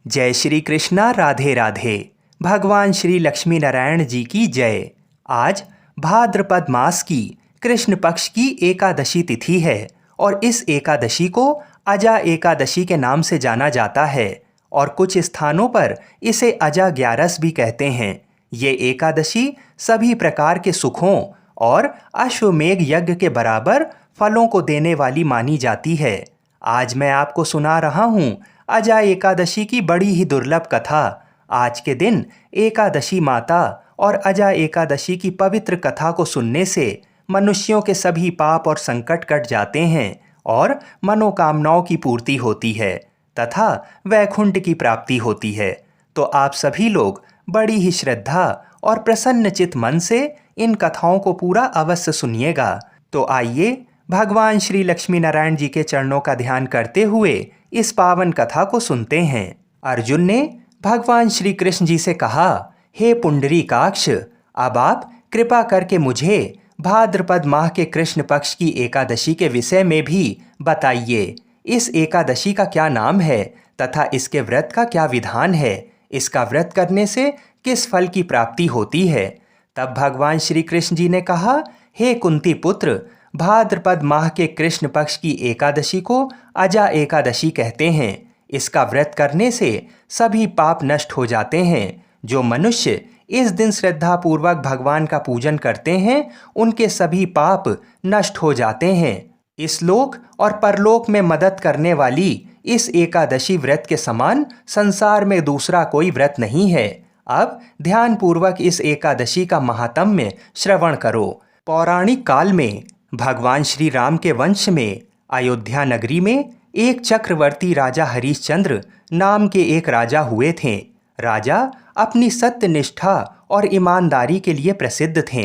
जय श्री कृष्णा, राधे राधे। भगवान श्री लक्ष्मी नारायण जी की जय। आज भाद्रपद मास की कृष्ण पक्ष की एकादशी तिथि है और इस एकादशी को अजा एकादशी के नाम से जाना जाता है और कुछ स्थानों पर इसे अजा ग्यारस भी कहते हैं। ये एकादशी सभी प्रकार के सुखों और अश्वमेघ यज्ञ के बराबर फलों को देने वाली मानी जाती है। आज मैं आपको सुना रहा हूँ अजा एकादशी की बड़ी ही दुर्लभ कथा। आज के दिन एकादशी माता और अजा एकादशी की पवित्र कथा को सुनने से मनुष्यों के सभी पाप और संकट कट जाते हैं और मनोकामनाओं की पूर्ति होती है तथा वैकुंठ की प्राप्ति होती है। तो आप सभी लोग बड़ी ही श्रद्धा और प्रसन्नचित मन से इन कथाओं को पूरा अवश्य सुनिएगा। तो आइए भगवान श्री लक्ष्मी नारायण जी के चरणों का ध्यान करते हुए इस पावन कथा को सुनते हैं। अर्जुन ने भगवान श्री कृष्ण जी से कहा, हे पुंडरीकाक्ष, अब आप कृपा करके मुझे भाद्रपद माह के कृष्ण पक्ष की एकादशी के विषय में भी बताइए। इस एकादशी का क्या नाम है तथा इसके व्रत का क्या विधान है? इसका व्रत करने से किस फल की प्राप्ति होती है? तब भगवान श्री कृष्ण जी ने कहा, हे कुंती पुत्र, भाद्रपद माह के कृष्ण पक्ष की एकादशी को अजा एकादशी कहते हैं। इसका व्रत करने से सभी पाप नष्ट हो जाते हैं। जो मनुष्य इस दिन श्रद्धापूर्वक भगवान का पूजन करते हैं उनके सभी पाप नष्ट हो जाते हैं। इस लोक और परलोक में मदद करने वाली इस एकादशी व्रत के समान संसार में दूसरा कोई व्रत नहीं है। अब ध्यानपूर्वक इस एकादशी का महात्म्य श्रवण करो। पौराणिक काल में भगवान श्री राम के वंश में अयोध्या नगरी में एक चक्रवर्ती राजा हरिश्चंद्र नाम के एक राजा हुए थे। राजा अपनी सत्यनिष्ठा और ईमानदारी के लिए प्रसिद्ध थे।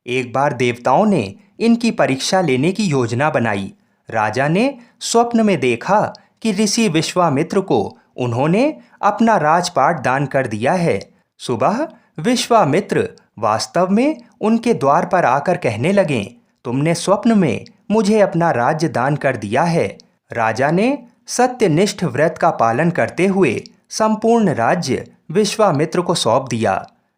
एक बार देवताओं ने इनकी परीक्षा लेने की योजना बनाई। राजा ने स्वप्न में देखा कि ऋषि विश्वामित्र को उन्होंने अपना राजपाट दान कर दिया है। सुबह विश्वामित्र वास्तव में उनके द्वार पर आकर कहने लगे, तुमने स्वप्न में मुझे अपना राज्य दान कर दिया है। राजा ने सत्यनिष्ठ व्रत का पालन करते हुए संपूर्ण राज्य विश्वामित्र को सौंप दिया।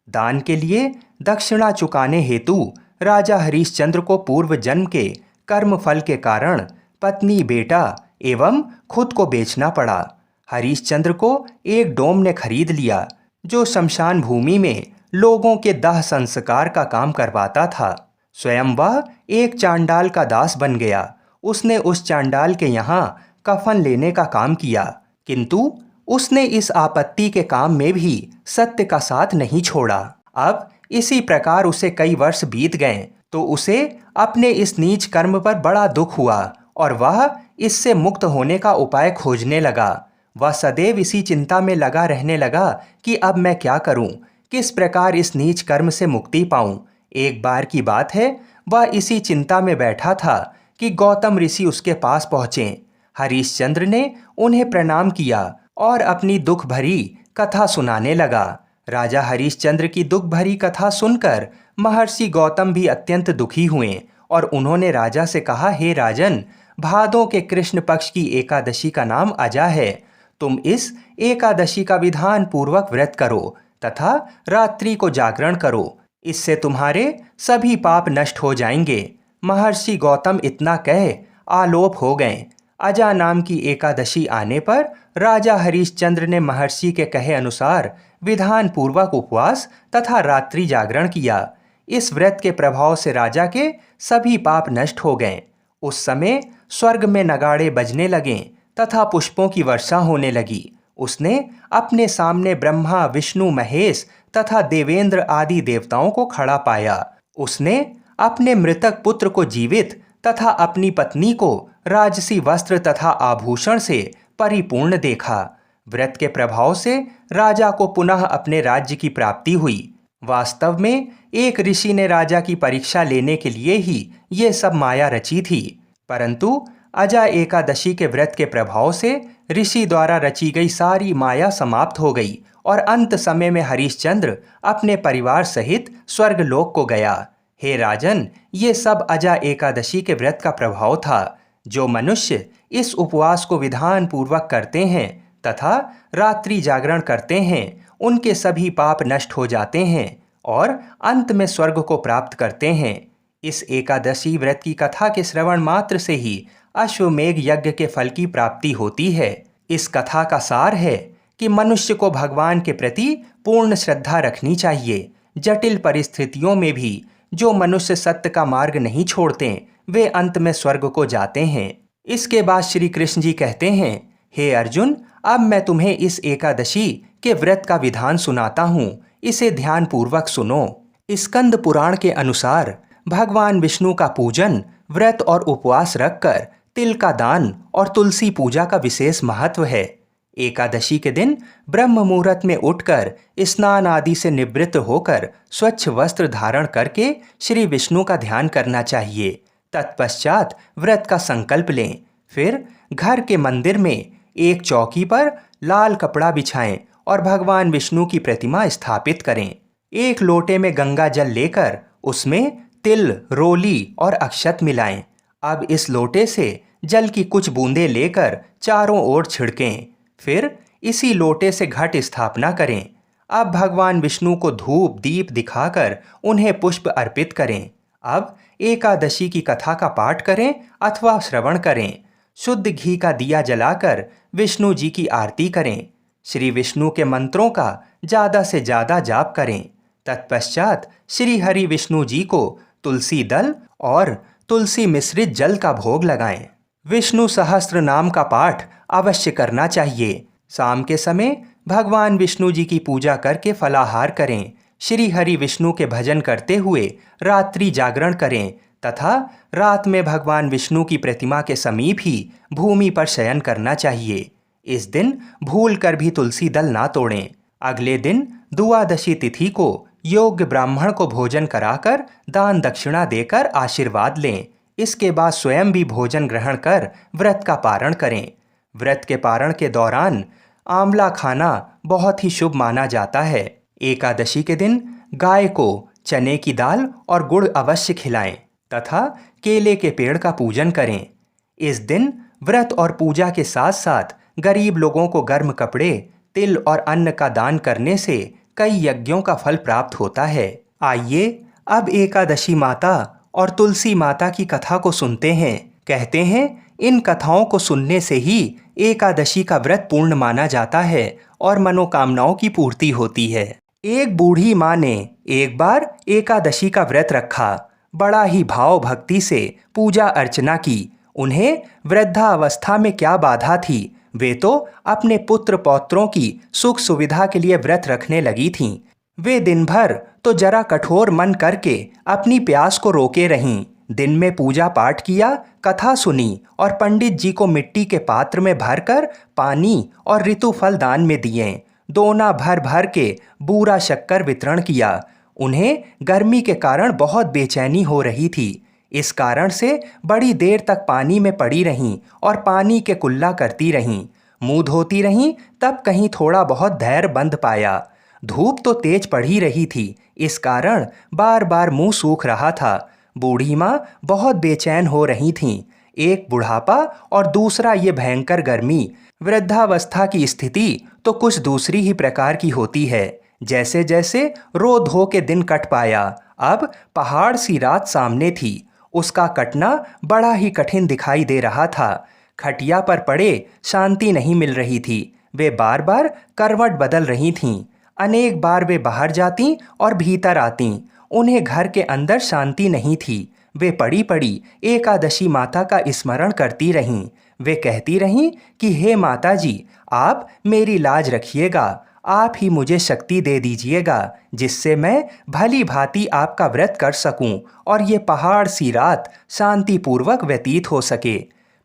दान के लिए दक्षिणा चुकाने हेतु राजा हरिश्चंद्र को पूर्व जन्म के कर्म फल के कारण पत्नी, बेटा एवं खुद को बेचना पड़ा। हरिश्चंद्र को एक डोम ने खरीद लिया जो शमशान भूमि में लोगों के दाह संस्कार का काम करवाता था। स्वयं वह एक चांडाल का दास बन गया। उसने उस चांडाल के यहाँ कफन लेने का काम किया, किंतु उसने इस आपत्ति के काम में भी सत्य का साथ नहीं छोड़ा। अब इसी प्रकार उसे कई वर्ष बीत गए तो उसे अपने इस नीच कर्म पर बड़ा दुख हुआ और वह इससे मुक्त होने का उपाय खोजने लगा। वह सदैव इसी चिंता में लगा रहने लगा कि अब मैं क्या करूं, किस प्रकार इस नीच कर्म से मुक्ति पाऊं। एक बार की बात है, वह इसी चिंता में बैठा था कि गौतम ऋषि उसके पास पहुँचे। हरिश्चंद्र ने उन्हें प्रणाम किया और अपनी दुख भरी कथा सुनाने लगा। राजा हरिश्चंद्र की दुख भरी कथा सुनकर महर्षि गौतम भी अत्यंत दुखी हुए और उन्होंने राजा से कहा, हे राजन, भादों के कृष्ण पक्ष की एकादशी का नाम अजा है। तुम इस एकादशी का विधान पूर्वक व्रत करो तथा रात्रि को जागरण करो। इससे तुम्हारे सभी पाप नष्ट हो जाएंगे। महर्षि गौतम इतना कह आलोप हो गए। अजा नाम की एकादशी आने पर राजा हरिश्चंद्र ने महर्षि के कहे अनुसार विधान पूर्वक उपवास तथा रात्रि जागरण किया। इस व्रत के प्रभाव से राजा के सभी पाप नष्ट हो गए। उस समय स्वर्ग में नगाड़े बजने लगे तथा पुष्पों की वर्षा होने लगी। उसने अपने सामने ब्रह्मा, विष्णु, महेश तथा देवेंद्र आदि देवताओं को खड़ा पाया। उसने अपने मृतक पुत्र को जीवित तथा अपनी पत्नी को राजसी वस्त्र तथा आभूषण से परिपूर्ण देखा। व्रत के प्रभाव से राजा को पुनः अपने राज्य की प्राप्ति हुई। वास्तव में एक ऋषि ने राजा की परीक्षा लेने के लिए ही ये सब माया रची थी, परंतु अजा एकादशी के व्रत के प्रभाव से ऋषि द्वारा रची गई सारी माया समाप्त हो गई और अंत समय में हरिश्चंद्र अपने परिवार सहित स्वर्गलोक को गया। हे राजन, ये सब अजा एकादशी के व्रत का प्रभाव था। जो मनुष्य इस उपवास को विधान पूर्वक करते हैं तथा रात्रि जागरण करते हैं उनके सभी पाप नष्ट हो जाते हैं और अंत में स्वर्ग को प्राप्त करते हैं। इस एकादशी व्रत की कथा के श्रवण मात्र से ही अश्वमेघ यज्ञ के फल की प्राप्ति होती है। इस कथा का सार है कि मनुष्य को भगवान के प्रति पूर्ण श्रद्धा रखनी चाहिए। जटिल परिस्थितियों में भी जो मनुष्य सत्य का मार्ग नहीं छोड़ते वे अंत में स्वर्ग को जाते हैं। इसके बाद श्री कृष्ण जी कहते हैं, हे अर्जुन, अब मैं तुम्हें इस एकादशी के व्रत का विधान सुनाता हूँ, इसे ध्यान पूर्वक सुनो। स्कंद पुराण के अनुसार भगवान विष्णु का पूजन, व्रत और उपवास रखकर तिल का दान और तुलसी पूजा का विशेष महत्व है। एकादशी के दिन ब्रह्म मुहूर्त में उठकर स्नान आदि से निवृत्त होकर स्वच्छ वस्त्र धारण करके श्री विष्णु का ध्यान करना चाहिए। तत्पश्चात व्रत का संकल्प लें। फिर घर के मंदिर में एक चौकी पर लाल कपड़ा बिछाएं और भगवान विष्णु की प्रतिमा स्थापित करें। एक लोटे में गंगा जल लेकर उसमें तिल, रोली और अक्षत मिलाएं। अब इस लोटे से जल की कुछ बूंदें लेकर चारों ओर छिड़कें। फिर इसी लोटे से घट स्थापना करें। अब भगवान विष्णु को धूप दीप दिखाकर उन्हें पुष्प अर्पित करें। अब एकादशी की कथा का पाठ करें अथवा श्रवण करें। शुद्ध घी का दिया जलाकर विष्णु जी की आरती करें। श्री विष्णु के मंत्रों का ज़्यादा से ज़्यादा जाप करें। तत्पश्चात श्री हरि विष्णु जी को तुलसी दल और तुलसी मिश्रित जल का भोग लगाएं। विष्णु सहस्त्र नाम का पाठ अवश्य करना चाहिए। शाम के समय भगवान विष्णु जी की पूजा करके फलाहार करें। श्री हरि विष्णु के भजन करते हुए रात्रि जागरण करें तथा रात में भगवान विष्णु की प्रतिमा के समीप ही भूमि पर शयन करना चाहिए। इस दिन भूल कर भी तुलसी दल ना तोड़ें। अगले दिन द्वादशी तिथि को योग्य ब्राह्मण को भोजन कराकर दान दक्षिणा देकर आशीर्वाद लें। इसके बाद स्वयं भी भोजन ग्रहण कर व्रत का पारण करें। व्रत के पारण के दौरान आंवला खाना बहुत ही शुभ माना जाता है। एकादशी के दिन गाय को चने की दाल और गुड़ अवश्य खिलाएं तथा केले के पेड़ का पूजन करें। इस दिन व्रत और पूजा के साथ साथ गरीब लोगों को गर्म कपड़े, तिल और अन्न का दान करने से कई यज्ञों का फल प्राप्त होता है। आइए अब एकादशी माता और तुलसी माता की कथा को सुनते हैं। कहते हैं इन कथाओं को सुनने से ही एकादशी का व्रत पूर्ण माना जाता है और मनोकामनाओं की पूर्ति होती है। एक बूढ़ी माँ ने एक बार एकादशी का व्रत रखा। बड़ा ही भाव भक्ति से पूजा अर्चना की। उन्हें वृद्धावस्था में क्या बाधा थी, वे तो अपने पुत्र पौत्रों की सुख सुविधा के लिए व्रत रखने लगी थीं। वे दिन भर तो जरा कठोर मन करके अपनी प्यास को रोके रहीं। दिन में पूजा पाठ किया, कथा सुनी और पंडित जी को मिट्टी के पात्र में भरकर पानी और ऋतु फल दान में दिए। दोना भर भर के बूरा शक्कर वितरण किया। उन्हें गर्मी के कारण बहुत बेचैनी हो रही थी। इस कारण से बड़ी देर तक पानी में पड़ी रहीं और पानी के कुल्ला करती रहीं। मुंह धोती रहीं, तब कहीं थोड़ा बहुत धैर्य बंध पाया। धूप तो तेज पड़ ही रही थी, इस कारण बार बार मुंह सूख रहा था। बूढ़ी माँ बहुत बेचैन हो रही थीं। एक बुढ़ापा और दूसरा ये भयंकर गर्मी। वृद्धावस्था की स्थिति तो कुछ दूसरी ही प्रकार की होती है। जैसे जैसे रो धो के दिन कट पाया, अब पहाड़ सी रात सामने थी। उसका कटना बड़ा ही कठिन दिखाई दे रहा था। खटिया पर पड़े शांति नहीं मिल रही थी। वे बार बार करवट बदल रही थीं। अनेक बार वे बाहर जातीं और भीतर आतीं। उन्हें घर के अंदर शांति नहीं थी। वे पड़ी पड़ी एकादशी माता का स्मरण करती रहीं। वे कहती रहीं कि हे माता जी, आप मेरी लाज रखिएगा। आप ही मुझे शक्ति दे दीजिएगा जिससे मैं भली भांति आपका व्रत कर सकूं और ये पहाड़ सी रात शांतिपूर्वक व्यतीत हो सके।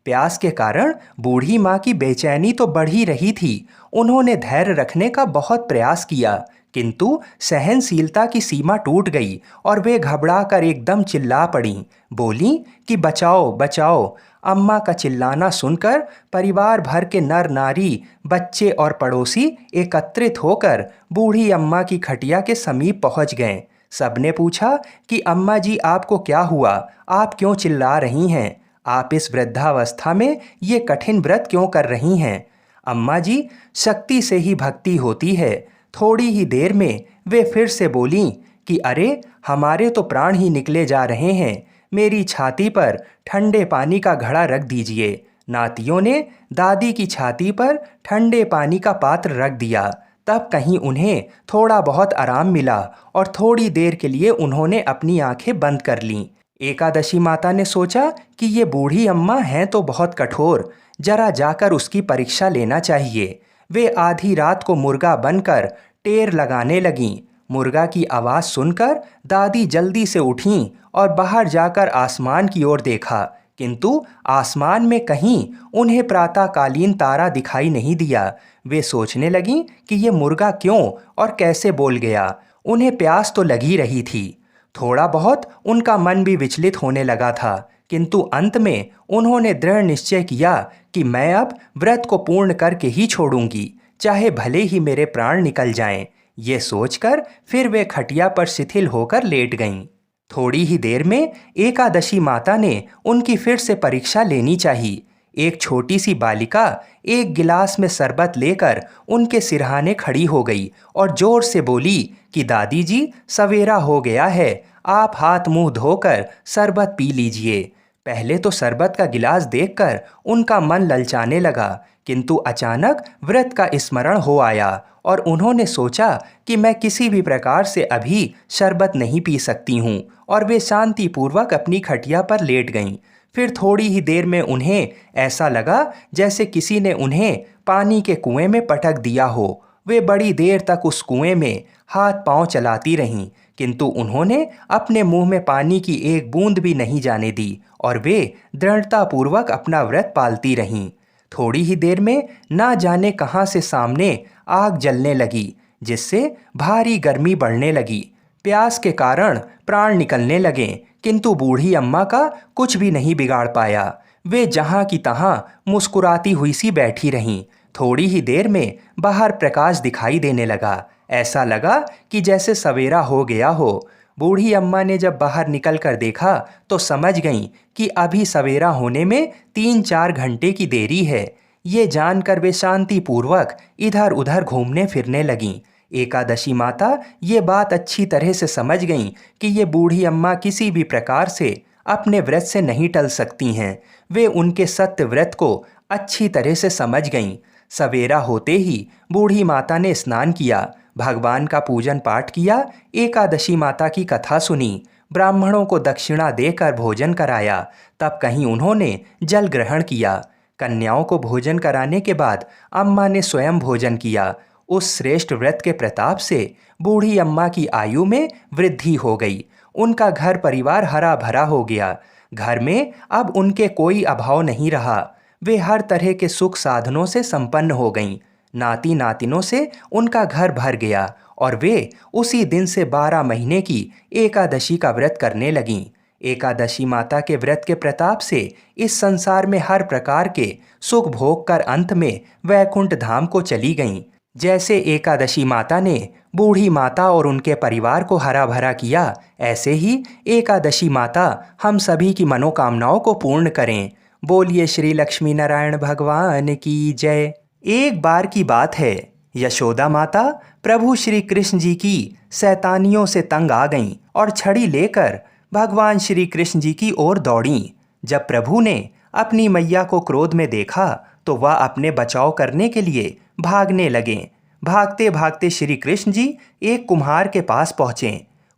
प्यास के कारण बूढ़ी माँ की बेचैनी तो बढ़ ही रही थी। उन्होंने धैर्य रखने का बहुत प्रयास किया, किंतु सहनशीलता की सीमा टूट गई और वे घबरा कर एकदम चिल्ला पड़ीं। बोलीं कि बचाओ बचाओ। अम्मा का चिल्लाना सुनकर परिवार भर के नर नारी, बच्चे और पड़ोसी एकत्रित होकर बूढ़ी अम्मा की खटिया के समीप पहुंच गए। सबने पूछा कि अम्मा जी, आपको क्या हुआ? आप क्यों चिल्ला रही हैं? आप इस वृद्धावस्था में ये कठिन व्रत क्यों कर रही हैं? अम्मा जी, शक्ति से ही भक्ति होती है। थोड़ी ही देर में वे फिर से बोलीं कि अरे, हमारे तो प्राण ही निकले जा रहे हैं। मेरी छाती पर ठंडे पानी का घड़ा रख दीजिए। नातियों ने दादी की छाती पर ठंडे पानी का पात्र रख दिया। तब कहीं उन्हें थोड़ा बहुत आराम मिला और थोड़ी देर के लिए उन्होंने अपनी आंखें बंद कर लीं। एकादशी माता ने सोचा कि ये बूढ़ी अम्मा हैं तो बहुत कठोर, जरा जाकर उसकी परीक्षा लेना चाहिए। वे आधी रात को मुर्गा बनकर टेर लगाने लगीं। मुर्गा की आवाज़ सुनकर दादी जल्दी से उठीं और बाहर जाकर आसमान की ओर देखा, किंतु आसमान में कहीं उन्हें प्रातःकालीन तारा दिखाई नहीं दिया। वे सोचने लगीं कि ये मुर्गा क्यों और कैसे बोल गया। उन्हें प्यास तो लगी रही थी। थोड़ा बहुत उनका मन भी विचलित होने लगा था, किंतु अंत में उन्होंने दृढ़ निश्चय किया कि मैं अब व्रत को पूर्ण करके ही छोड़ूंगी, चाहे भले ही मेरे प्राण निकल जाएं। ये सोचकर फिर वे खटिया पर शिथिल होकर लेट गईं। थोड़ी ही देर में एकादशी माता ने उनकी फिर से परीक्षा लेनी चाहिए। एक छोटी सी बालिका एक गिलास में शरबत लेकर उनके सिरहाने खड़ी हो गई और जोर से बोली कि दादी जी, सवेरा हो गया है, आप हाथ मुंह धोकर शरबत पी लीजिए। पहले तो शरबत का गिलास देखकर उनका मन ललचाने लगा, किंतु अचानक व्रत का स्मरण हो आया और उन्होंने सोचा कि मैं किसी भी प्रकार से अभी शरबत नहीं पी सकती हूँ, और वे शांतिपूर्वक अपनी खटिया पर लेट गईं। फिर थोड़ी ही देर में उन्हें ऐसा लगा जैसे किसी ने उन्हें पानी के कुएं में पटक दिया हो। वे बड़ी देर तक उस कुएं में हाथ पांव चलाती रहीं, किंतु उन्होंने अपने मुंह में पानी की एक बूंद भी नहीं जाने दी और वे दृढ़तापूर्वक अपना व्रत पालती रहीं। थोड़ी ही देर में ना जाने कहाँ से सामने आग जलने लगी, जिससे भारी गर्मी बढ़ने लगी। प्यास के कारण प्राण निकलने लगे, किंतु बूढ़ी अम्मा का कुछ भी नहीं बिगाड़ पाया। वे जहाँ की तहाँ मुस्कुराती हुई सी बैठी रहीं। थोड़ी ही देर में बाहर प्रकाश दिखाई देने लगा। ऐसा लगा कि जैसे सवेरा हो गया हो। बूढ़ी अम्मा ने जब बाहर निकल कर देखा तो समझ गईं कि अभी सवेरा होने में 3-4 घंटे की देरी है। ये जानकर वे शांतिपूर्वक इधर उधर घूमने फिरने लगीं। एकादशी माता ये बात अच्छी तरह से समझ गईं कि ये बूढ़ी अम्मा किसी भी प्रकार से अपने व्रत से नहीं टल सकती हैं। वे उनके सत्य व्रत को अच्छी तरह से समझ गईं। सवेरा होते ही बूढ़ी माता ने स्नान किया, भगवान का पूजन पाठ किया, एकादशी माता की कथा सुनी, ब्राह्मणों को दक्षिणा देकर भोजन कराया। तब कहीं उन्होंने जल ग्रहण किया। कन्याओं को भोजन कराने के बाद अम्मा ने स्वयं भोजन किया। उस श्रेष्ठ व्रत के प्रताप से बूढ़ी अम्मा की आयु में वृद्धि हो गई। उनका घर परिवार हरा भरा हो गया। घर में अब उनके कोई अभाव नहीं रहा। वे हर तरह के सुख साधनों से संपन्न हो गईं। नाती नातिनों से उनका घर भर गया और वे उसी दिन से 12 महीने की एकादशी का व्रत करने लगीं। एकादशी माता के व्रत के प्रताप से इस संसार में हर प्रकार के सुख भोग कर अंत में वैकुंठ धाम को चली गईं। जैसे एकादशी माता ने बूढ़ी माता और उनके परिवार को हरा भरा किया, ऐसे ही एकादशी माता हम सभी की मनोकामनाओं को पूर्ण करें। बोलिए श्री लक्ष्मी नारायण भगवान की जय। एक बार की बात है, यशोदा माता प्रभु श्री कृष्ण जी की शैतानियों से तंग आ गईं और छड़ी लेकर भगवान श्री कृष्ण जी की ओर दौड़ीं। जब प्रभु ने अपनी मैया को क्रोध में देखा तो वह अपने बचाव करने के लिए भागने लगे। भागते भागते श्री कृष्ण जी एक कुम्हार के पास पहुँचे।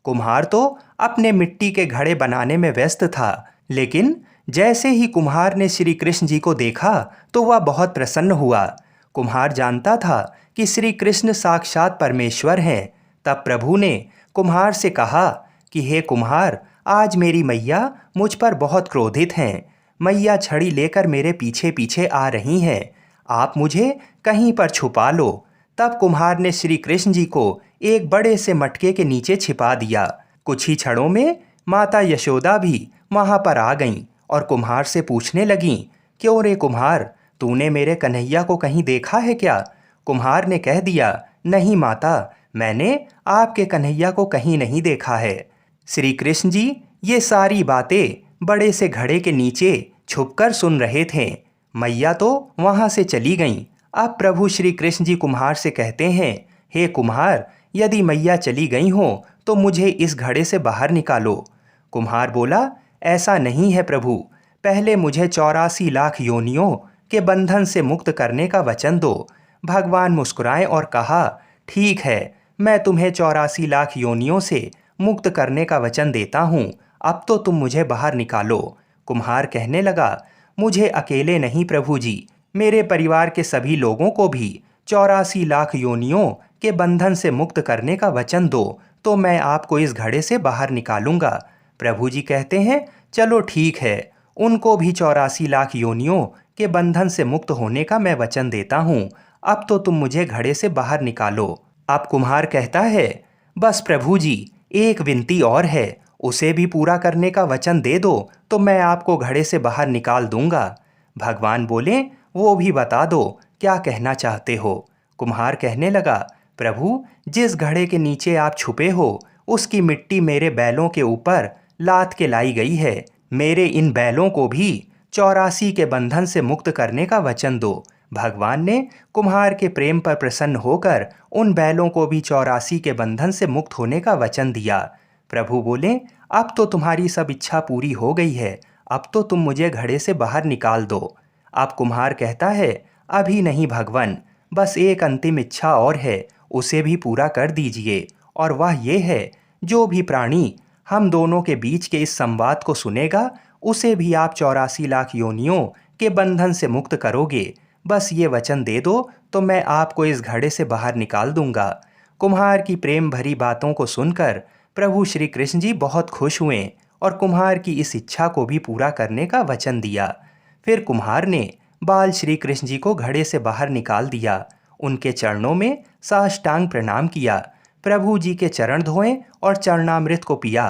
कुम्हार तो अपने मिट्टी के घड़े बनाने में व्यस्त था, लेकिन जैसे ही कुम्हार ने श्री कृष्ण जी को देखा तो वह बहुत प्रसन्न हुआ। कुम्हार जानता था कि श्री कृष्ण साक्षात परमेश्वर हैं। तब प्रभु ने कुम्हार से कहा कि हे कुम्हार, आज मेरी मैया मुझ पर बहुत क्रोधित हैं। मैया छड़ी लेकर मेरे पीछे पीछे आ रही हैं। आप मुझे कहीं पर छुपा लो। तब कुम्हार ने श्री कृष्ण जी को एक बड़े से मटके के नीचे छिपा दिया। कुछ ही क्षणों में माता यशोदा भी वहाँ पर आ गईं और कुम्हार से पूछने लगीं, क्यों रे कुम्हार, तूने मेरे कन्हैया को कहीं देखा है क्या? कुम्हार ने कह दिया, नहीं माता, मैंने आपके कन्हैया को कहीं नहीं देखा है। श्री कृष्ण जी ये सारी बातें बड़े से घड़े के नीचे छुपकर सुन रहे थे। मैया तो वहाँ से चली गईं। अब प्रभु श्री कृष्ण जी कुम्हार से कहते हैं, हे कुम्हार, यदि मैया चली गई हो तो मुझे इस घड़े से बाहर निकालो। कुम्हार बोला, ऐसा नहीं है प्रभु, पहले मुझे 84 लाख योनियों के बंधन से मुक्त करने का वचन दो। भगवान मुस्कुराए और कहा, ठीक है, मैं तुम्हें 84 लाख योनियों से मुक्त करने का वचन देता हूँ, अब तो तुम मुझे बाहर निकालो। कुम्हार कहने लगा, मुझे अकेले नहीं प्रभु जी, मेरे परिवार के सभी लोगों को भी 84 लाख योनियों के बंधन से मुक्त करने का वचन दो, तो मैं आपको इस घड़े से बाहर निकालूंगा। प्रभु जी कहते हैं, चलो ठीक है, उनको भी 84 लाख योनियों के बंधन से मुक्त होने का मैं वचन देता हूँ, अब तो तुम मुझे घड़े से बाहर निकालो। अब कुम्हार कहता है, बस प्रभु जी, एक विनती और है, उसे भी पूरा करने का वचन दे दो तो मैं आपको घड़े से बाहर निकाल दूंगा। भगवान बोले, वो भी बता दो, क्या कहना चाहते हो। कुम्हार कहने लगा, प्रभु, जिस घड़े के नीचे आप छुपे हो उसकी मिट्टी मेरे बैलों के ऊपर लाद के लाई गई है, मेरे इन बैलों को भी 84 के बंधन से मुक्त करने का वचन दो। भगवान ने कुम्हार के प्रेम पर प्रसन्न होकर उन बैलों को भी 84 के बंधन से मुक्त होने का वचन दिया। प्रभु बोले, अब तो तुम्हारी सब इच्छा पूरी हो गई है, अब तो तुम मुझे घड़े से बाहर निकाल दो। अब कुम्हार कहता है, अभी नहीं भगवान, बस एक अंतिम इच्छा और है, उसे भी पूरा कर दीजिए, और वह ये है, जो भी प्राणी हम दोनों के बीच के इस संवाद को सुनेगा उसे भी आप 84 लाख योनियों के बंधन से मुक्त करोगे। बस ये वचन दे दो तो मैं आपको इस घड़े से बाहर निकाल दूंगा। कुम्हार की प्रेम भरी बातों को सुनकर प्रभु श्री कृष्ण जी बहुत खुश हुए और कुम्हार की इस इच्छा को भी पूरा करने का वचन दिया। फिर कुम्हार ने बाल श्री कृष्ण जी को घड़े से बाहर निकाल दिया, उनके चरणों में साष्टांग प्रणाम किया, प्रभु जी के चरण धोए और चरणामृत को पिया,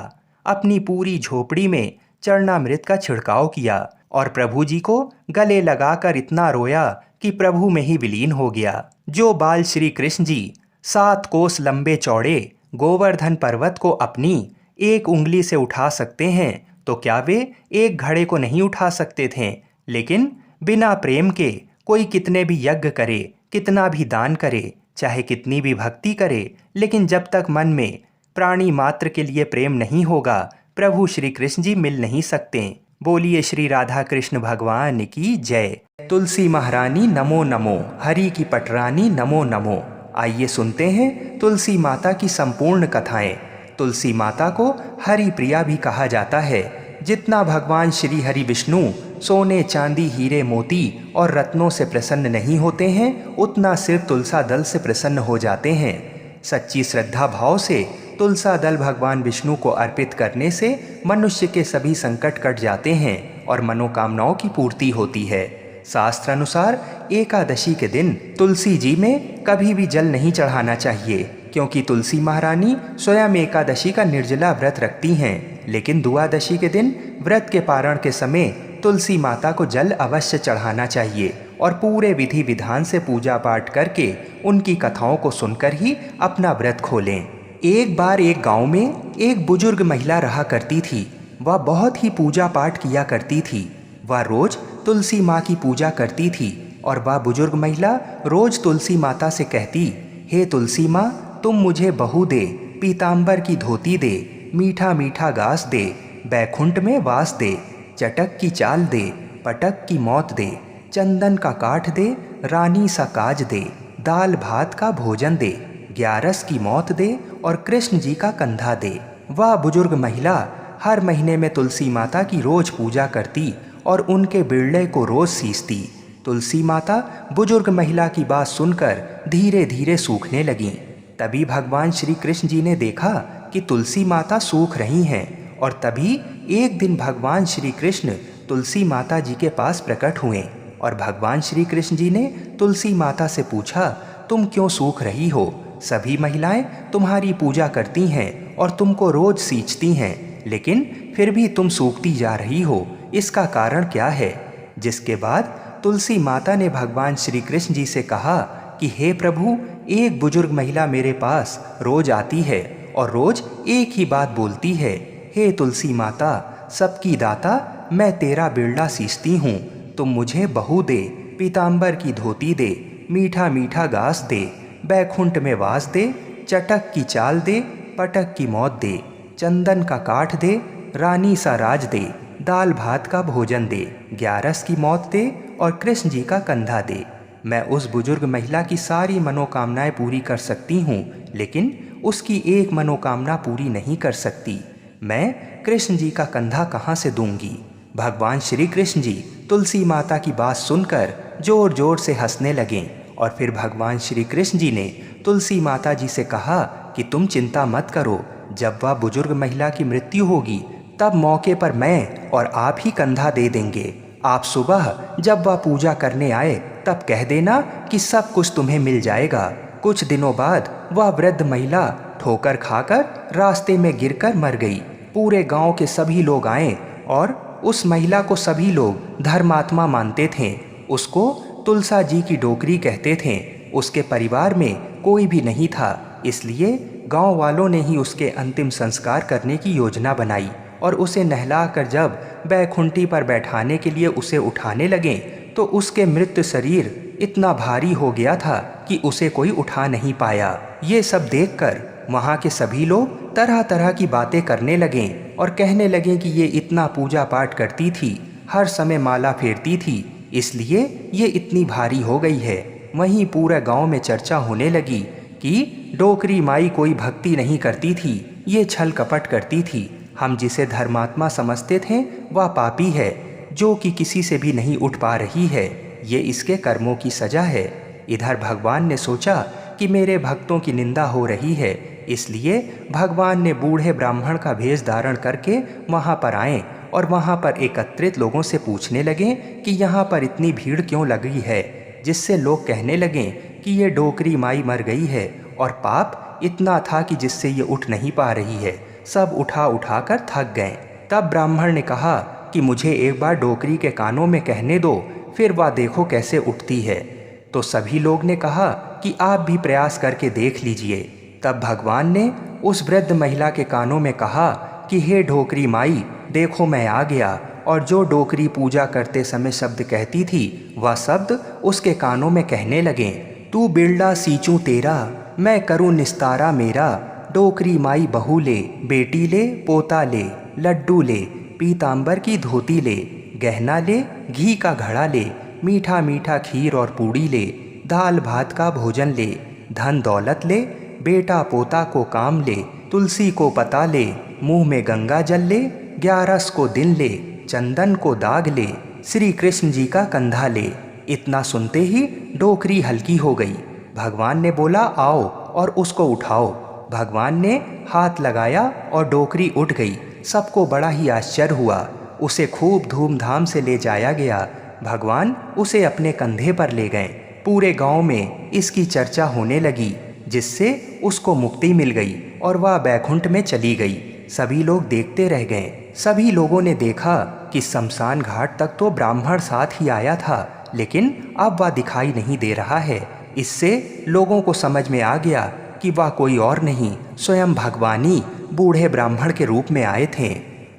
अपनी पूरी झोपड़ी में चरणामृत का छिड़काव किया और प्रभु जी को गले लगाकर इतना रोया कि प्रभु में ही विलीन हो गया। जो बाल श्री कृष्ण जी 7 कोस लंबे चौड़े गोवर्धन पर्वत को अपनी एक उंगली से उठा सकते हैं, तो क्या वे एक घड़े को नहीं उठा सकते थे। लेकिन बिना प्रेम के कोई कितने भी यज्ञ करे, कितना भी दान करे, चाहे कितनी भी भक्ति करे, लेकिन जब तक मन में प्राणी मात्र के लिए प्रेम नहीं होगा, प्रभु श्री कृष्ण जी मिल नहीं सकते। बोलिए श्री राधा कृष्ण भगवान की जय। तुलसी महारानी नमो नमो, हरि की पटरानी नमो नमो। आइए सुनते हैं तुलसी माता की संपूर्ण कथाएं। तुलसी माता को हरि प्रिया भी कहा जाता है। जितना भगवान श्री हरि विष्णु सोने चांदी हीरे मोती और रत्नों से प्रसन्न नहीं होते हैं, उतना सिर्फ तुलसा दल से प्रसन्न हो जाते हैं। सच्ची श्रद्धा भाव से तुलसा दल भगवान विष्णु को अर्पित करने से मनुष्य के सभी संकट कट जाते हैं और मनोकामनाओं की पूर्ति होती है। शास्त्र अनुसार एकादशी के दिन तुलसी जी में कभी भी जल नहीं चढ़ाना चाहिए, क्योंकि तुलसी महारानी स्वयं एकादशी का निर्जला व्रत रखती हैं। लेकिन द्वादशी के दिन व्रत के पारण के समय तुलसी माता को जल अवश्य चढ़ाना चाहिए और पूरे विधि विधान से पूजा पाठ करके उनकी कथाओं को सुनकर ही अपना व्रत खोलें। एक बार एक गांव में एक बुजुर्ग महिला रहा करती थी। वह बहुत ही पूजा पाठ किया करती थी। वह रोज तुलसी माँ की पूजा करती थी और वह बुजुर्ग महिला रोज तुलसी माता से कहती, हे तुलसी माँ, तुम मुझे बहू दे, पीताम्बर की धोती दे, मीठा मीठा घास दे, बैकुंठ में वास दे, चटक की चाल दे, पटक की मौत दे, चंदन का काठ दे, रानी सा काज दे, दाल भात का भोजन दे, 11 की मौत दे और कृष्ण जी का कंधा दे। वह बुजुर्ग महिला हर महीने में तुलसी माता की रोज पूजा करती और उनके बिरले को रोज सींचती। तुलसी माता बुजुर्ग महिला की बात सुनकर धीरे धीरे सूखने लगीं। तभी भगवान श्री कृष्ण जी ने देखा कि तुलसी माता सूख रही हैं और तभी एक दिन भगवान श्री कृष्ण तुलसी माता जी के पास प्रकट हुए और भगवान श्री कृष्ण जी ने तुलसी माता से पूछा, तुम क्यों सूख रही हो? सभी महिलाएं तुम्हारी पूजा करती हैं और तुमको रोज सींचती हैं, लेकिन फिर भी तुम सूखती जा रही हो, इसका कारण क्या है? जिसके बाद तुलसी माता ने भगवान श्री कृष्ण जी से कहा कि हे प्रभु, एक बुजुर्ग महिला मेरे पास रोज आती है और रोज एक ही बात बोलती है, हे तुलसी माता, सबकी दाता, मैं तेरा बिरला सींचती हूँ, तुम मुझे बहू दे, पीताम्बर की धोती दे, मीठा मीठा गास दे, बैकुंठ में वास दे, चटक की चाल दे, पटक की मौत दे, चंदन का काठ दे, रानी सा राज दे, दाल भात का भोजन दे, 11 की मौत दे और कृष्ण जी का कंधा दे। मैं उस बुजुर्ग महिला की सारी मनोकामनाएं पूरी कर सकती हूँ, लेकिन उसकी एक मनोकामना पूरी नहीं कर सकती। मैं कृष्ण जी का कंधा कहाँ से दूंगी? भगवान श्री कृष्ण जी तुलसी माता की बात सुनकर जोर जोर से हंसने लगे और फिर भगवान श्री कृष्ण जी ने तुलसी माता जी से कहा कि तुम चिंता मत करो, जब वह बुजुर्ग महिला की मृत्यु होगी तब मौके पर मैं और आप ही कंधा दे देंगे। आप सुबह जब वह पूजा करने आए तब कह देना कि सब कुछ तुम्हें मिल जाएगा। कुछ दिनों बाद वह वृद्ध महिला ठोकर खाकर रास्ते में गिरकर मर गई। पूरे गांव के सभी लोग आए और उस महिला को सभी लोग धर्मात्मा मानते थे। उसको तुलसा जी की डोकरी कहते थे। उसके परिवार में कोई भी नहीं था, इसलिए गांव वालों ने ही उसके अंतिम संस्कार करने की योजना बनाई और उसे नहलाकर जब बैकुंठी पर बैठाने के लिए उसे उठाने लगे तो उसके मृत शरीर इतना भारी हो गया था कि उसे कोई उठा नहीं पाया। ये सब देखकर वहाँ के सभी लोग तरह तरह की बातें करने लगे और कहने लगे कि ये इतना पूजा पाठ करती थी, हर समय माला फेरती थी, इसलिए ये इतनी भारी हो गई है। वहीं पूरे गांव में चर्चा होने लगी कि डोकरी माई कोई भक्ति नहीं करती थी, ये छल कपट करती थी। हम जिसे धर्मात्मा समझते थे वह पापी है, जो कि किसी से भी नहीं उठ पा रही है। ये इसके कर्मों की सजा है। इधर भगवान ने सोचा कि मेरे भक्तों की निंदा हो रही है, इसलिए भगवान ने बूढ़े ब्राह्मण का भेष धारण करके वहाँ पर आए और वहाँ पर एकत्रित लोगों से पूछने लगे कि यहाँ पर इतनी भीड़ क्यों लगी है, जिससे लोग कहने लगे कि ये डोकरी माई मर गई है और पाप इतना था कि जिससे ये उठ नहीं पा रही है। सब उठा उठा कर थक गए। तब ब्राह्मण ने कहा कि मुझे एक बार डोकरी के कानों में कहने दो, फिर वह देखो कैसे उठती है। तो सभी लोग ने कहा कि आप भी प्रयास करके देख लीजिए। तब भगवान ने उस वृद्ध महिला के कानों में कहा कि हे डोकरी माई, देखो मैं आ गया। और जो डोकरी पूजा करते समय शब्द कहती थी वह शब्द उसके कानों में कहने लगे, तू बिरला सींचूं तेरा, मैं करूं निस्तारा मेरा। डोकरी माई बहू ले, बेटी ले, पोता ले, लड्डू ले, पीतांबर की धोती ले, गहना ले, घी का घड़ा ले, मीठा मीठा खीर और पूड़ी ले, दाल भात का भोजन ले, धन दौलत ले, बेटा पोता को काम ले, तुलसी को पता ले, मुंह में गंगा जल ले, 11 को दिन ले, चंदन को दाग ले, श्री कृष्ण जी का कंधा ले। इतना सुनते ही डोकरी हल्की हो गई। भगवान ने बोला आओ और उसको उठाओ। भगवान ने हाथ लगाया और डोकरी उठ गई। सबको बड़ा ही आश्चर्य हुआ। उसे खूब धूमधाम से ले जाया गया। भगवान उसे अपने कंधे पर ले गए। पूरे गांव में इसकी चर्चा होने लगी, जिससे उसको मुक्ति मिल गई और वह बैकुंठ में चली गई। सभी लोग देखते रह गए। सभी लोगों ने देखा कि शमशान घाट तक तो ब्राह्मण साथ ही आया था, लेकिन अब वह दिखाई नहीं दे रहा है। इससे लोगों को समझ में आ गया कि वह कोई और नहीं, स्वयं भगवान ही बूढ़े ब्राह्मण के रूप में आए थे।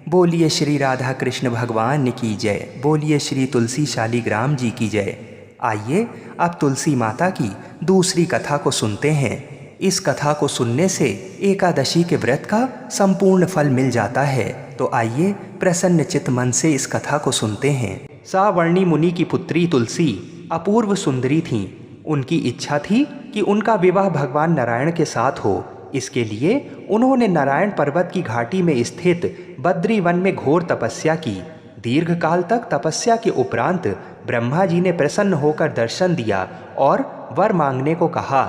बोलिए श्री राधा कृष्ण भगवान की जय। बोलिए श्री तुलसी शालिग्राम जी की जय। आइए अब तुलसी माता की दूसरी कथा को सुनते हैं। इस कथा को सुनने से एकादशी के व्रत का संपूर्ण फल मिल जाता है। तो आइए प्रसन्न चित्त मन से इस कथा को सुनते हैं। सावर्णी मुनि की पुत्री तुलसी अपूर्व सुंदरी थीं। उनकी इच्छा थी कि उनका विवाह भगवान नारायण के साथ हो। इसके लिए उन्होंने नारायण पर्वत की घाटी में स्थित बद्री वन में घोर तपस्या की। दीर्घ काल तक तपस्या के उपरांत ब्रह्मा जी ने प्रसन्न होकर दर्शन दिया और वर मांगने को कहा।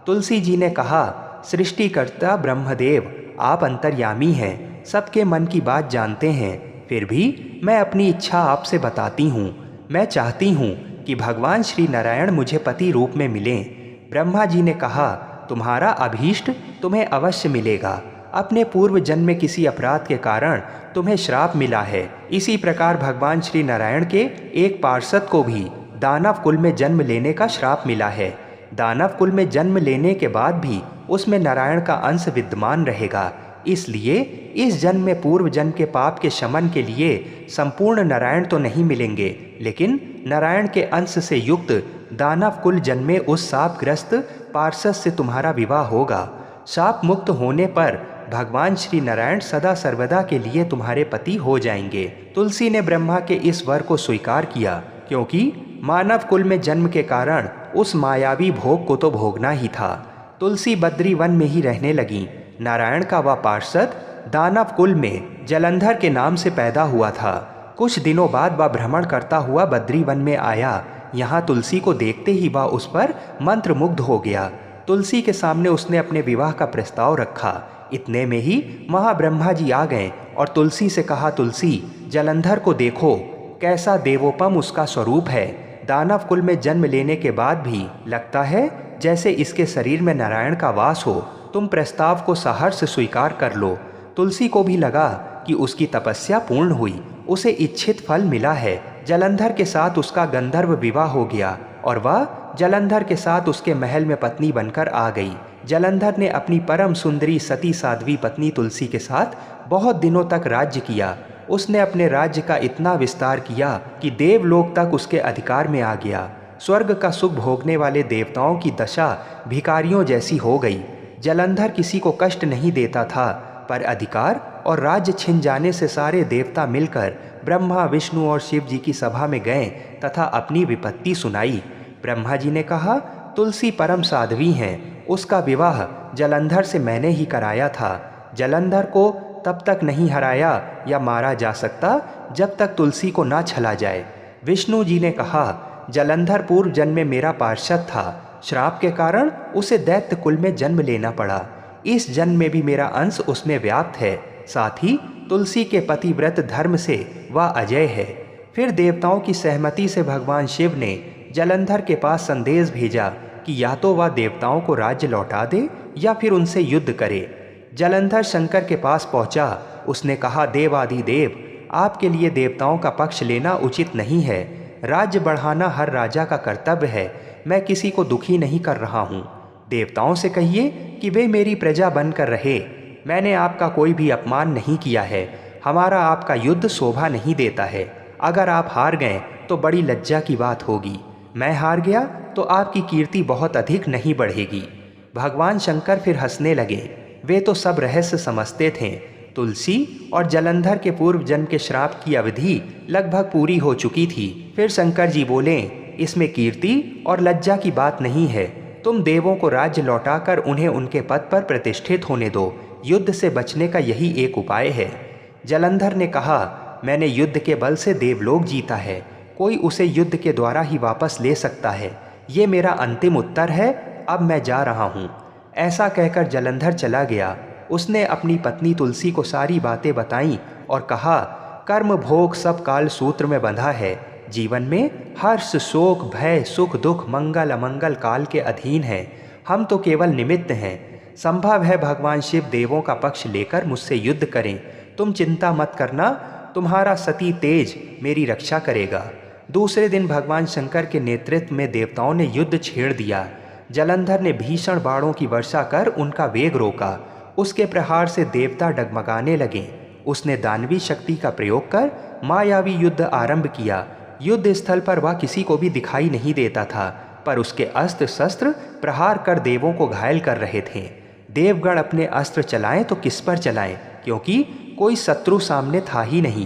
तुलसी जी ने कहा, सृष्टिकर्ता ब्रह्मदेव, आप अंतर्यामी हैं, सबके मन की बात जानते हैं, फिर भी मैं अपनी इच्छा आपसे बताती हूँ। मैं चाहती हूँ कि भगवान श्री नारायण मुझे पति रूप में मिलें। ब्रह्मा जी ने कहा, तुम्हारा अभीष्ट तुम्हें अवश्य मिलेगा। अपने पूर्व जन्म में किसी अपराध के कारण तुम्हें श्राप मिला है। इसी प्रकार भगवान श्री नारायण के एक पार्षद को भी दानव कुल में जन्म लेने का श्राप मिला है। दानव कुल में जन्म लेने के बाद भी उसमें नारायण का अंश विद्यमान रहेगा। इसलिए इस जन्म में पूर्व जन्म के पाप के शमन के लिए संपूर्ण नारायण तो नहीं मिलेंगे, लेकिन नारायण के अंश से युक्त दानव कुल जन्मे उस शापग्रस्त पार्षद से तुम्हारा विवाह होगा। शाप मुक्त होने पर भगवान श्री नारायण सदा सर्वदा के लिए तुम्हारे पति हो जाएंगे। तुलसी ने ब्रह्मा के इस वर को स्वीकार किया, क्योंकि मानव कुल में जन्म के कारण उस मायावी भोग को तो भोगना ही था। तुलसी बद्री वन में ही रहने लगी। नारायण का वह पार्षद दानव कुल में जलंधर के नाम से पैदा हुआ था। कुछ दिनों बाद वह भ्रमण करता हुआ बद्री वन में आया। यहाँ तुलसी को देखते ही वह उस पर मंत्रमुग्ध हो गया। तुलसी के सामने उसने अपने विवाह का प्रस्ताव रखा। इतने में ही महाब्रह्मा जी आ गए और तुलसी से कहा, तुलसी, जलंधर को देखो, कैसा देवोपम उसका स्वरूप है। दानव कुल में जन्म लेने के बाद भी लगता है जैसे इसके शरीर में नारायण का वास हो। तुम प्रस्ताव को सहर्ष स्वीकार कर लो। तुलसी को भी लगा कि उसकी तपस्या पूर्ण हुई, उसे इच्छित फल मिला है। जलंधर के साथ उसका गंधर्व विवाह हो गया और वह जलंधर के साथ उसके महल में पत्नी बनकर आ गई। जलंधर ने अपनी परम सुंदरी सती साध्वी पत्नी तुलसी के साथ बहुत दिनों तक राज्य किया। उसने अपने राज्य का इतना विस्तार किया कि देवलोक तक उसके अधिकार में आ गया। स्वर्ग का सुख भोगने वाले देवताओं की दशा भिखारियों जैसी हो गई। जलंधर किसी को कष्ट नहीं देता था, पर अधिकार और राज्य छिन जाने से सारे देवता मिलकर ब्रह्मा, विष्णु और शिव जी की सभा में गए तथा अपनी विपत्ति सुनाई। ब्रह्मा जी ने कहा, तुलसी परम साध्वी हैं, उसका विवाह जलंधर से मैंने ही कराया था। जलंधर को तब तक नहीं हराया या मारा जा सकता जब तक तुलसी को ना छला जाए। विष्णु जी ने कहा, जलंधर पूर्व जन्म में मेरा पार्षद था। श्राप के कारण उसे दैत्य कुल में जन्म लेना पड़ा। इस जन्म में भी मेरा अंश उसमें व्याप्त है। साथ ही तुलसी के पतिव्रत धर्म से वह अजय है। फिर देवताओं की सहमति से भगवान शिव ने जलंधर के पास संदेश भेजा कि या तो वह देवताओं को राज्य लौटा दे या फिर उनसे युद्ध करे। जलंधर शंकर के पास पहुंचा। उसने कहा, देवादिदेव, आपके लिए देवताओं का पक्ष लेना उचित नहीं है। राज्य बढ़ाना हर राजा का कर्तव्य है। मैं किसी को दुखी नहीं कर रहा हूँ। देवताओं से कहिए कि वे मेरी प्रजा बनकर रहे। मैंने आपका कोई भी अपमान नहीं किया है। हमारा आपका युद्ध शोभा नहीं देता है। अगर आप हार गए तो बड़ी लज्जा की बात होगी। मैं हार गया तो आपकी कीर्ति बहुत अधिक नहीं बढ़ेगी। भगवान शंकर फिर हंसने लगे। वे तो सब रहस्य समझते थे। तुलसी और जलंधर के पूर्व जन्म के श्राप की अवधि लगभग पूरी हो चुकी थी। फिर शंकर जी बोले, इसमें कीर्ति और लज्जा की बात नहीं है। तुम देवों को राज्य लौटाकर उन्हें उनके पद पर प्रतिष्ठित होने दो। युद्ध से बचने का यही एक उपाय है। जलंधर ने कहा, मैंने युद्ध के बल से देवलोक जीता है। कोई उसे युद्ध के द्वारा ही वापस ले सकता है। ये मेरा अंतिम उत्तर है। अब मैं जा रहा हूँ। ऐसा कहकर जलंधर चला गया। उसने अपनी पत्नी तुलसी को सारी बातें बताईं और कहा, कर्म भोग सब काल सूत्र में बंधा है। जीवन में हर्ष, शोक, भय, सुख, दुख, मंगल, अमंगल काल के अधीन है। हम तो केवल निमित्त हैं। संभव है भगवान शिव देवों का पक्ष लेकर मुझसे युद्ध करें। तुम चिंता मत करना, तुम्हारा सती तेज मेरी रक्षा करेगा। दूसरे दिन भगवान शंकर के नेतृत्व में देवताओं ने युद्ध छेड़ दिया। जलंधर ने भीषण बाणों की वर्षा कर उनका वेग रोका। उसके प्रहार से देवता डगमगाने लगे। उसने दानवी शक्ति का प्रयोग कर मायावी युद्ध आरंभ किया। युद्ध स्थल पर वह किसी को भी दिखाई नहीं देता था, पर उसके अस्त्र शस्त्र प्रहार कर देवों को घायल कर रहे थे। देवगण अपने अस्त्र चलाएं तो किस पर चलाएं, क्योंकि कोई शत्रु सामने था ही नहीं।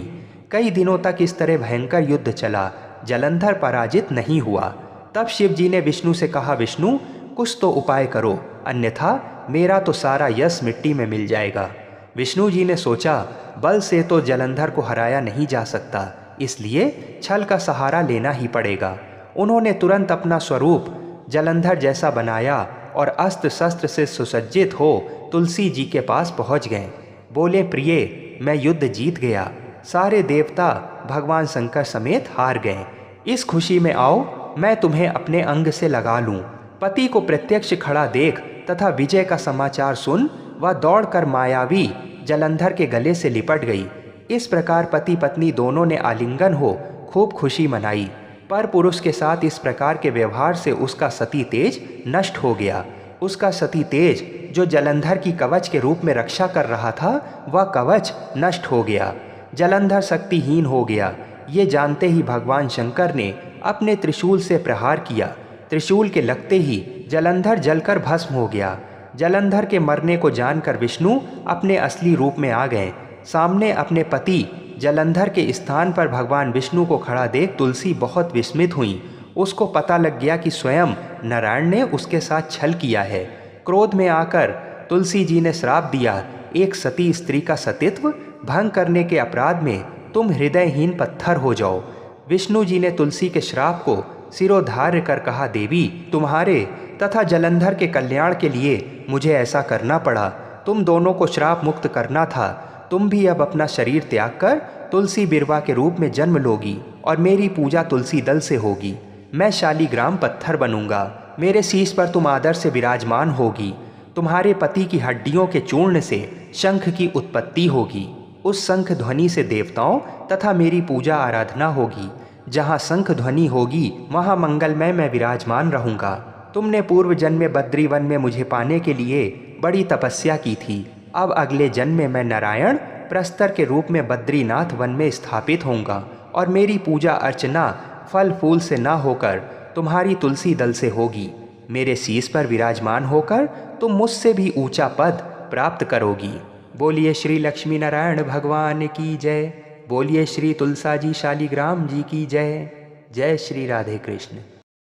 कई दिनों तक इस तरह भयंकर युद्ध चला। जलंधर पराजित नहीं हुआ। तब शिव जी ने विष्णु से कहा, विष्णु, कुछ तो उपाय करो, अन्यथा मेरा तो सारा यश मिट्टी में मिल जाएगा। विष्णु जी ने सोचा, बल से तो जलंधर को हराया नहीं जा सकता, इसलिए छल का सहारा लेना ही पड़ेगा। उन्होंने तुरंत अपना स्वरूप जलंधर जैसा बनाया और अस्त्र शस्त्र से सुसज्जित हो तुलसी जी के पास पहुंच गए। बोले, प्रिय, मैं युद्ध जीत गया। सारे देवता भगवान शंकर समेत हार गए। इस खुशी में आओ, मैं तुम्हें अपने अंग से लगा लूं। पति को प्रत्यक्ष खड़ा देख तथा विजय का समाचार सुन वह दौड़कर मायावी जलंधर के गले से लिपट गई। इस प्रकार पति पत्नी दोनों ने आलिंगन हो खूब खुशी मनाई। पर पुरुष के साथ इस प्रकार के व्यवहार से उसका सती तेज नष्ट हो गया। उसका सती तेज जो जलंधर की कवच के रूप में रक्षा कर रहा था, वह कवच नष्ट हो गया। जलंधर शक्तिहीन हो गया। ये जानते ही भगवान शंकर ने अपने त्रिशूल से प्रहार किया। त्रिशूल के लगते ही जलंधर जलकर भस्म हो गया। जलंधर के मरने को जानकर विष्णु अपने असली रूप में आ गए। सामने अपने पति जलंधर के स्थान पर भगवान विष्णु को खड़ा देख तुलसी बहुत विस्मित हुई। उसको पता लग गया कि स्वयं नारायण ने उसके साथ छल किया है। क्रोध में आकर तुलसी जी ने श्राप दिया, एक सती स्त्री का सतीत्व भंग करने के अपराध में तुम हृदयहीन पत्थर हो जाओ। विष्णु जी ने तुलसी के श्राप को सिरोधार्य कर कहा, देवी तुम्हारे तथा जलंधर के कल्याण के लिए मुझे ऐसा करना पड़ा। तुम दोनों को श्राप मुक्त करना था। तुम भी अब अपना शरीर त्याग कर तुलसी बिरवा के रूप में जन्म लोगी और मेरी पूजा तुलसी दल से होगी। मैं शालीग्राम पत्थर बनूंगा। मेरे शीश पर तुम आदर से विराजमान होगी। तुम्हारे पति की हड्डियों के चूर्ण से शंख की उत्पत्ति होगी। उस शंख ध्वनि से देवताओं तथा मेरी पूजा आराधना होगी। जहाँ शंख ध्वनि होगी वहाँ मंगलमय मैं विराजमान रहूँगा। तुमने पूर्व जन्म में बद्री वन में मुझे पाने के लिए बड़ी तपस्या की थी। अब अगले जन्म में मैं नारायण प्रस्तर के रूप में बद्रीनाथ वन में स्थापित होऊंगा और मेरी पूजा अर्चना फल फूल से ना होकर तुम्हारी तुलसी दल से होगी। मेरे शीश पर विराजमान होकर तुम मुझसे भी ऊंचा पद प्राप्त करोगी। बोलिए श्री लक्ष्मी नारायण भगवान की जय। बोलिए श्री तुलसाजी शालीग्राम जी की जय। जय श्री राधे कृष्ण।